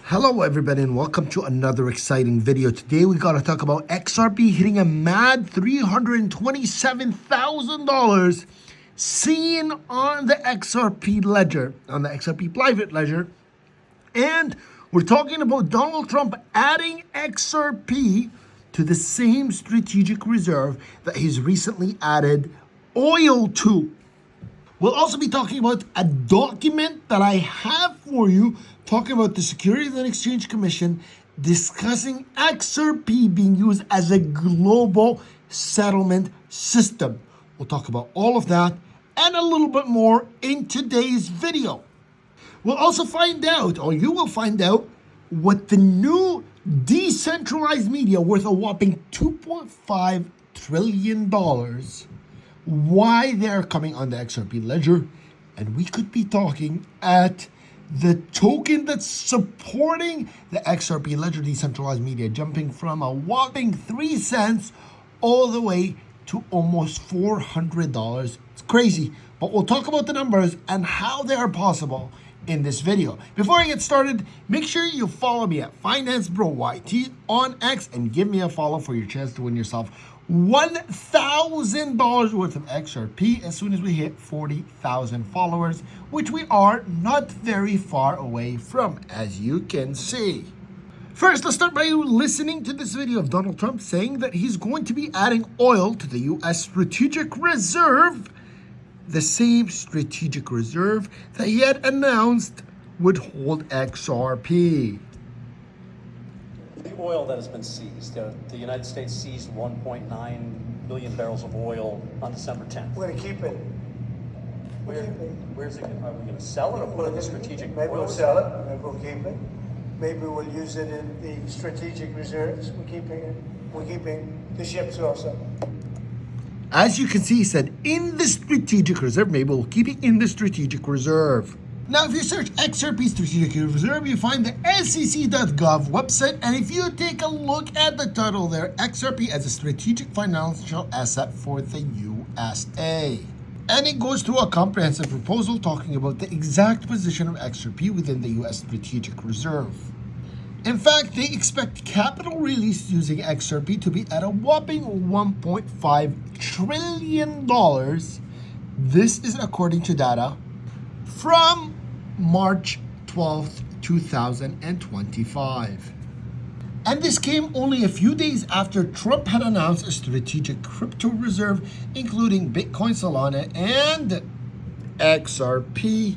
Hello everybody and welcome to another exciting video. Today we got to talk about XRP hitting a mad $327,000 seen on the XRP ledger, on the XRP private ledger. And we're talking about Donald Trump adding XRP to the same strategic reserve that he's recently added oil to. We'll also be talking about a document that I have for you, talking about the Securities and Exchange Commission discussing XRP being used as a global settlement system. We'll talk about all of that and a little bit more in today's video. We'll also find out, or you will find out, what the new decentralized media worth a whopping $2.5 trillion, why they're coming on the XRP ledger. And we could be talking at the token that's supporting the XRP ledger decentralized media, jumping from a whopping 3 cents all the way to almost $400. It's crazy, but we'll talk about the numbers and how they are possible in this video. Before I get started, make sure you follow me at FinanceBroYT on X and give me a follow for your chance to win yourself $1,000 worth of XRP as soon as we hit 40,000 followers, which we are not very far away from, as you can see. First, let's start by listening to this video of Donald Trump saying that he's going to be adding oil to the U.S. Strategic Reserve, the same strategic reserve that he had announced would hold XRP. The oil that has been seized, the United States seized 1.9 million barrels of oil on December 10th. We're going to keep it. Where's it? Are we going to sell it or put it in the strategic? Maybe we'll sell it. Maybe we'll keep it. Maybe we'll use it in the strategic reserves. We're keeping the ships also. As you can see, he said in the strategic reserve. Maybe we'll keep it in the strategic reserve. Now, if you search XRP Strategic Reserve, you find the SEC.gov website. And if you take a look at the title there, XRP as a strategic financial asset for the USA. And it goes through a comprehensive proposal talking about the exact position of XRP within the US Strategic Reserve. In fact, they expect capital release using XRP to be at a whopping $1.5 trillion. This is according to data from March 12th, 2025. And this came only a few days after Trump had announced a strategic crypto reserve, including Bitcoin, Solana, and XRP.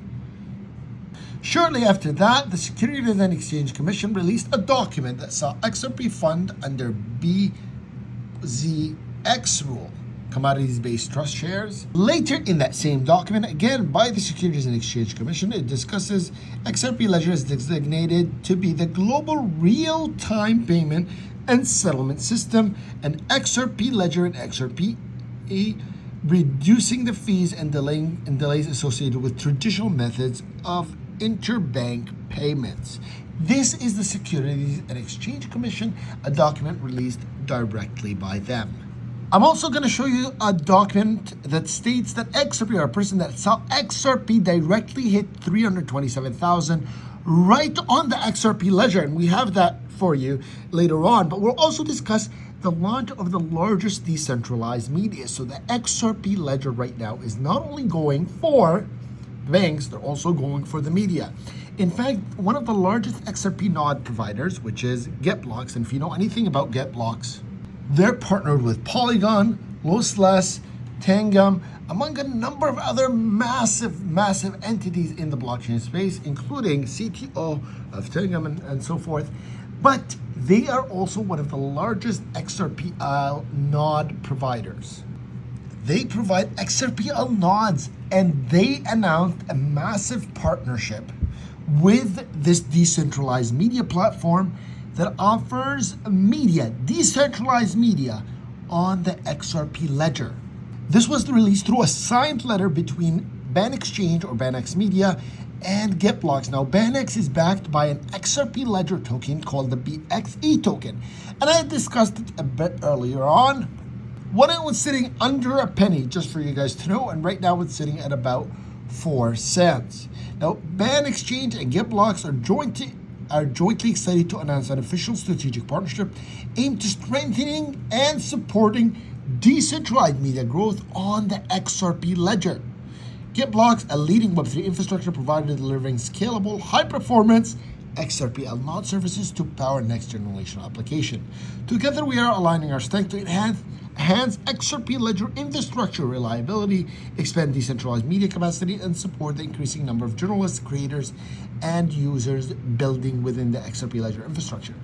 Shortly after that, the Securities and Exchange Commission released a document that saw XRP fund under BZX rule, commodities-based trust shares. Later in that same document, again by the Securities and Exchange Commission, it discusses XRP ledger is designated to be the global real-time payment and settlement system, and XRP ledger and XRP reducing the fees and delays associated with traditional methods of interbank payments. This is the Securities and Exchange Commission, a document released directly by them. I'm also going to show you a document that states that XRP, or a person that saw XRP directly hit 327,000 right on the XRP ledger, and we have that for you later on. But we'll also discuss the launch of the largest decentralized media. So the XRP ledger right now is not only going for banks, they're also going for the media. In fact, one of the largest XRP node providers, which is GetBlocks, and if you know anything about GetBlocks, they're partnered with Polygon, Lossless, Tangam, among a number of other massive entities in the blockchain space, including CTO of Tangam and so forth. But they are also one of the largest XRPL node providers. They provide XRPL nodes, and they announced a massive partnership with this decentralized media platform that offers media, decentralized media, on the XRP ledger. This was released through a signed letter between BanExchange or BanX Media and GetBlocks. Now, BanX is backed by an XRP ledger token called the MEXC token. And I discussed it a bit earlier on when it was sitting under a penny, just for you guys to know, and right now it's sitting at about 4 cents. Now, BanExchange and GetBlocks are are jointly excited to announce an official strategic partnership aimed to strengthening and supporting decentralized media growth on the XRP ledger. GitBlocks, a leading Web3 infrastructure provider delivering scalable, high-performance XRPL node services to power next-generation application. Together, we are aligning our strength to enhance XRP ledger infrastructure reliability, expand decentralized media capacity, and support the increasing number of journalists, creators, and users building within the XRP ledger infrastructure.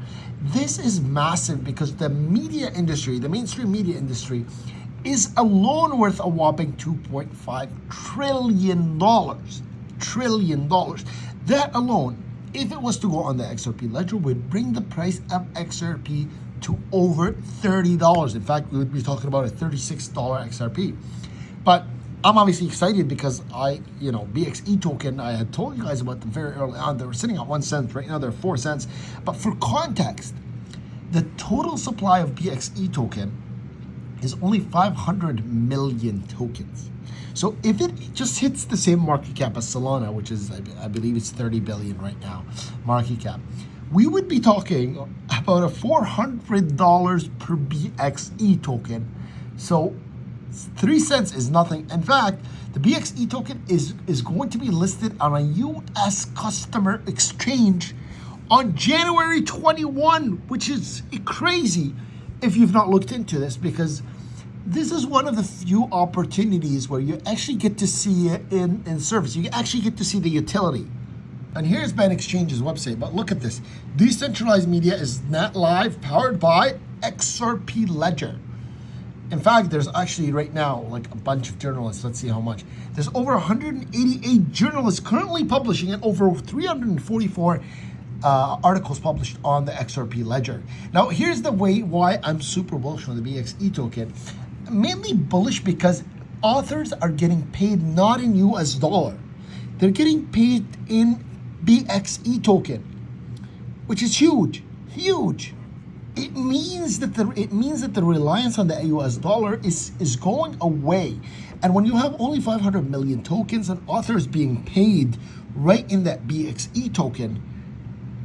This is massive because the media industry, the mainstream media industry, is alone worth a whopping $2.5 trillion. That alone, if it was to go on the XRP ledger, would bring the price of XRP to over $30. In fact, we would be talking about a $36 XRP. But I'm obviously excited because BXE token, I had told you guys about them very early on. They were sitting at 1 cent. Right now they're 4 cents. But for context, the total supply of BXE token is only 500 million tokens. So if it just hits the same market cap as Solana, which is, I believe it's 30 billion right now, market cap, we would be talking about a $400 per BXE token. So 3 cents is nothing. In fact, the BXE token is going to be listed on a US customer exchange on January 21, which is crazy if you've not looked into this, because this is one of the few opportunities where you actually get to see it in service. You actually get to see the utility. And here's MEXC's website, but look at this. Decentralized media is not live, powered by XRP Ledger. In fact, there's actually right now like a bunch of journalists. Let's see how much. There's over 188 journalists currently publishing and over 344 articles published on the XRP Ledger. Now, here's the why I'm super bullish on the BXE token. Mainly bullish because authors are getting paid not in US dollar. They're getting paid in BXE token, which is huge. It means that the reliance on the US dollar is going away. And when you have only 500 million tokens and authors being paid right in that BXE token,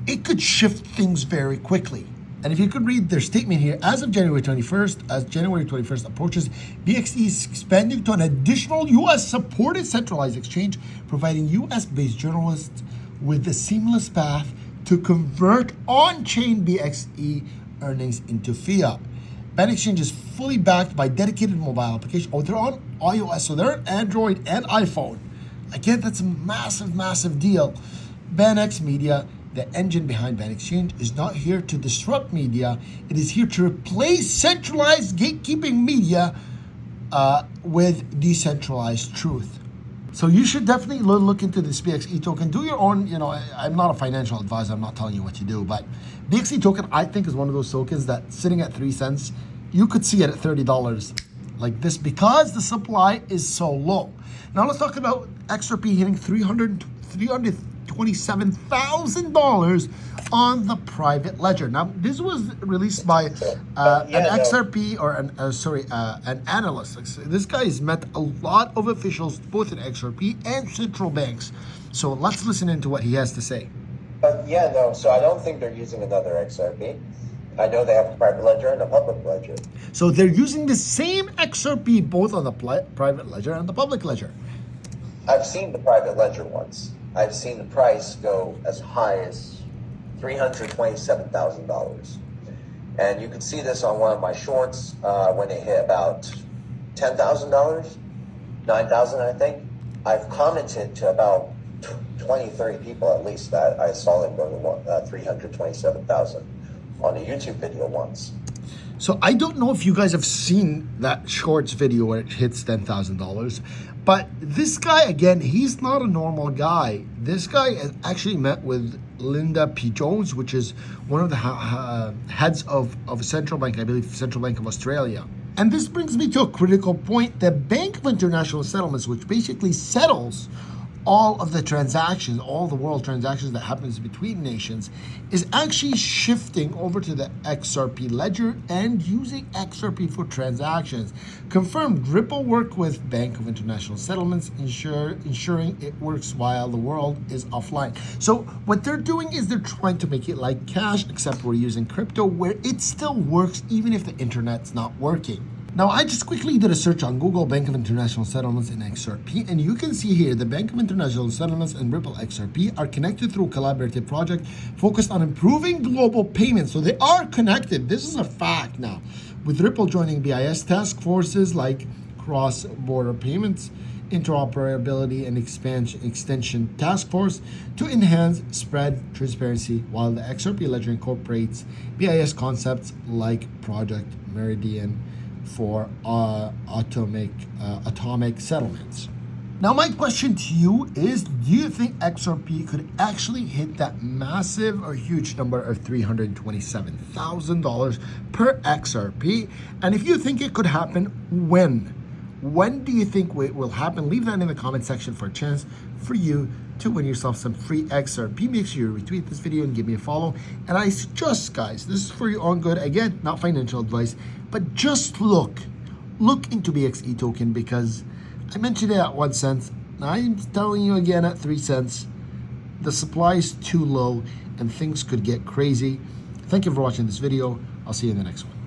it could shift things very quickly. And if you could read their statement here, as January 21st approaches, BXE is expanding to an additional US-supported centralized exchange, providing US-based journalists with a seamless path to convert on-chain BXE earnings into fiat. MEXC is fully backed by dedicated mobile application. Oh, they're on iOS, so they're on Android and iPhone. Again, that's a massive deal. BanX Media, the engine behind MEXC, is not here to disrupt media. It is here to replace centralized gatekeeping media with decentralized truth. So you should definitely look into this BXE token. Do your own, I'm not a financial advisor. I'm not telling you what to do. But BXE token, I think, is one of those tokens that sitting at 3 cents, you could see it at $30 like this because the supply is so low. Now let's talk about XRP hitting $327,000 on the private ledger. Now, this was released by an XRP or an analyst. This guy has met a lot of officials, both in XRP and central banks. So let's listen into what he has to say. So I don't think they're using another XRP. I know they have a private ledger and a public ledger. So they're using the same XRP both on the private ledger and the public ledger. I've seen the private ledger once. I've seen the price go as high as $327,000. And you can see this on one of my shorts when it hit about $10,000, $9,000, I think. I've commented to about 20, 30 people at least that I saw them go to 327,000 on a YouTube video once. So I don't know if you guys have seen that shorts video where it hits $10,000, but this guy, again, he's not a normal guy. This guy actually met with Linda P. Jones, which is one of the heads of a central bank, I believe Central Bank of Australia. And this brings me to a critical point. The Bank of International Settlements, which basically settles all of the transactions, all the world transactions that happens between nations is actually shifting over to the XRP ledger and using XRP for transactions. Confirmed, Ripple work with Bank of International Settlements, ensuring it works while the world is offline. So what they're doing is they're trying to make it like cash, except we're using crypto where it still works even if the internet's not working. Now, I just quickly did a search on Google, Bank of International Settlements and XRP, and you can see here the Bank of International Settlements and Ripple XRP are connected through a collaborative project focused on improving global payments. So they are connected. This is a fact now. With Ripple joining BIS task forces like cross-border payments, interoperability, and extension task force to enhance spread transparency, while the XRP ledger incorporates BIS concepts like Project Meridian for atomic settlements. Now, my question to you is, do you think XRP could actually hit that massive or huge number of $327,000 per XRP? And if you think it could happen, when? When do you think it will happen? Leave that in the comment section for a chance for you to win yourself some free XRP. Make sure you retweet this video and give me a follow. And I suggest, guys, this is for your own good. Again, not financial advice, but just look into MEXC token, because I mentioned it at 1 cent. I'm telling you again at 3 cents. The supply is too low and things could get crazy. Thank you for watching this video. I'll see you in the next one.